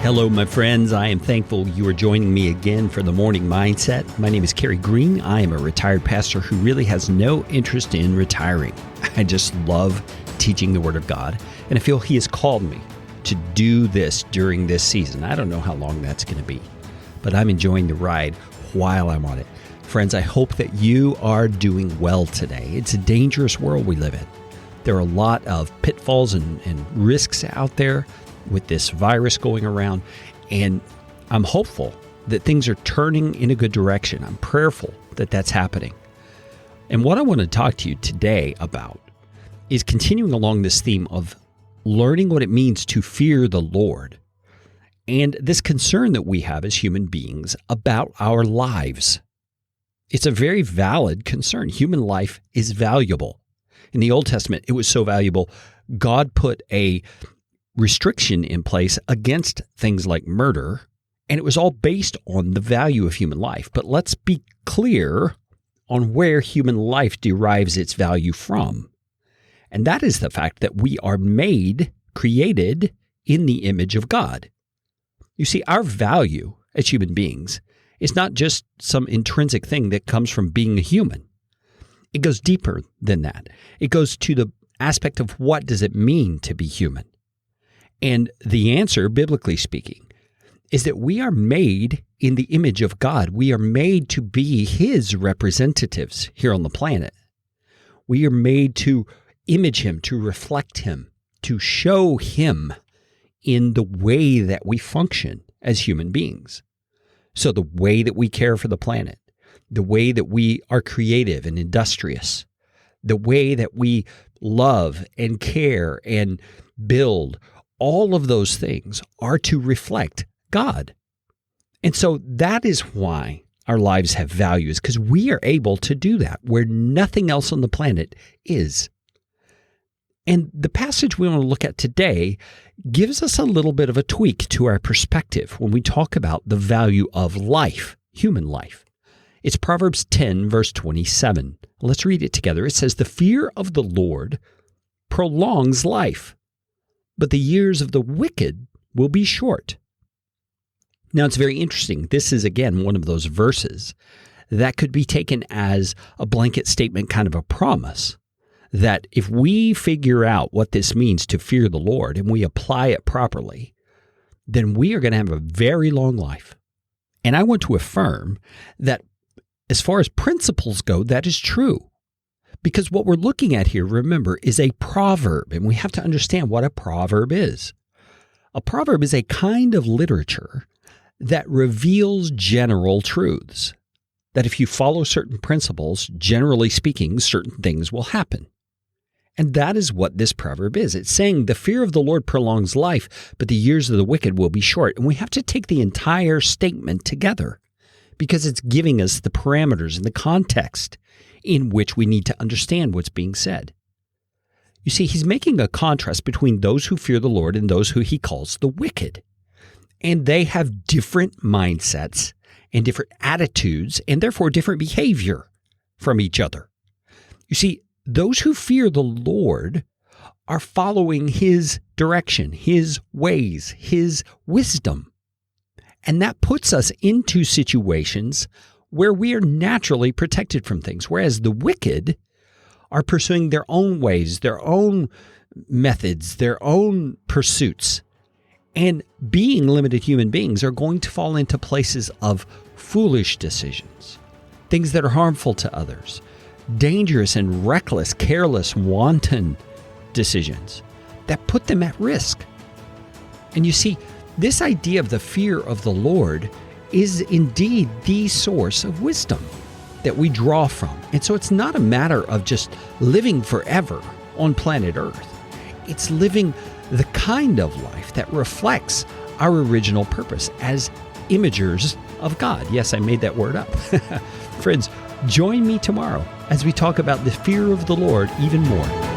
Hello, my friends. I am thankful you are joining me again for the Morning Mindset. My name is Kerry Green. I am a retired pastor who really has no interest in retiring. I just love teaching the Word of God, and I feel He has called me to do this during this season. I don't know how long that's going to be, but I'm enjoying the ride while I'm on it. Friends, I hope that you are doing well today. It's a dangerous world we live in. There are a lot of pitfalls and risks out there with this virus going around, and I'm hopeful that things are turning in a good direction. I'm prayerful that that's happening. And what I want to talk to you today about is continuing along this theme of learning what it means to fear the Lord and this concern that we have as human beings about our lives. It's a very valid concern. Human life is valuable. In the Old Testament, it was so valuable, God put a restriction in place against things like murder, and it was all based on the value of human life. But let's be clear on where human life derives its value from. And that is the fact that we are created in the image of God. You see, our value as human beings is not just some intrinsic thing that comes from being a human. It goes deeper than that. It goes to the aspect of what does it mean to be human. And the answer, biblically speaking, is that we are made in the image of God. We are made to be His representatives here on the planet. We are made to image Him, to reflect Him, to show Him in the way that we function as human beings. So the way that we care for the planet, the way that we are creative and industrious, the way that we love and care and build, all of those things are to reflect God. And so that is why our lives have values, because we are able to do that where nothing else on the planet is. And the passage we want to look at today gives us a little bit of a tweak to our perspective when we talk about the value of life, human life. It's Proverbs 10, verse 27. Let's read it together. It says, "The fear of the Lord prolongs life, but the years of the wicked will be short." Now, it's very interesting. This is, again, one of those verses that could be taken as a blanket statement, kind of a promise, that if we figure out what this means to fear the Lord and we apply it properly, then we are going to have a very long life. And I want to affirm that as far as principles go, that is true. Because what we're looking at here, remember, is a proverb, and we have to understand what a proverb is. A proverb is a kind of literature that reveals general truths, that if you follow certain principles, generally speaking, certain things will happen. And that is what this proverb is. It's saying the fear of the Lord prolongs life, but the years of the wicked will be short. And we have to take the entire statement together because it's giving us the parameters and the context in which we need to understand what's being said. You see, he's making a contrast between those who fear the Lord and those who he calls the wicked. And they have different mindsets and different attitudes and therefore different behavior from each other. You see, those who fear the Lord are following His direction, His ways, His wisdom. And that puts us into situations where we are naturally protected from things, whereas the wicked are pursuing their own ways, their own methods, their own pursuits. And being limited human beings are going to fall into places of foolish decisions, things that are harmful to others, dangerous and reckless, careless, wanton decisions that put them at risk. And you see, this idea of the fear of the Lord is indeed the source of wisdom that we draw from. And so it's not a matter of just living forever on planet Earth. It's living the kind of life that reflects our original purpose as imagers of God. Yes, I made that word up. Friends, join me tomorrow as we talk about the fear of the Lord even more.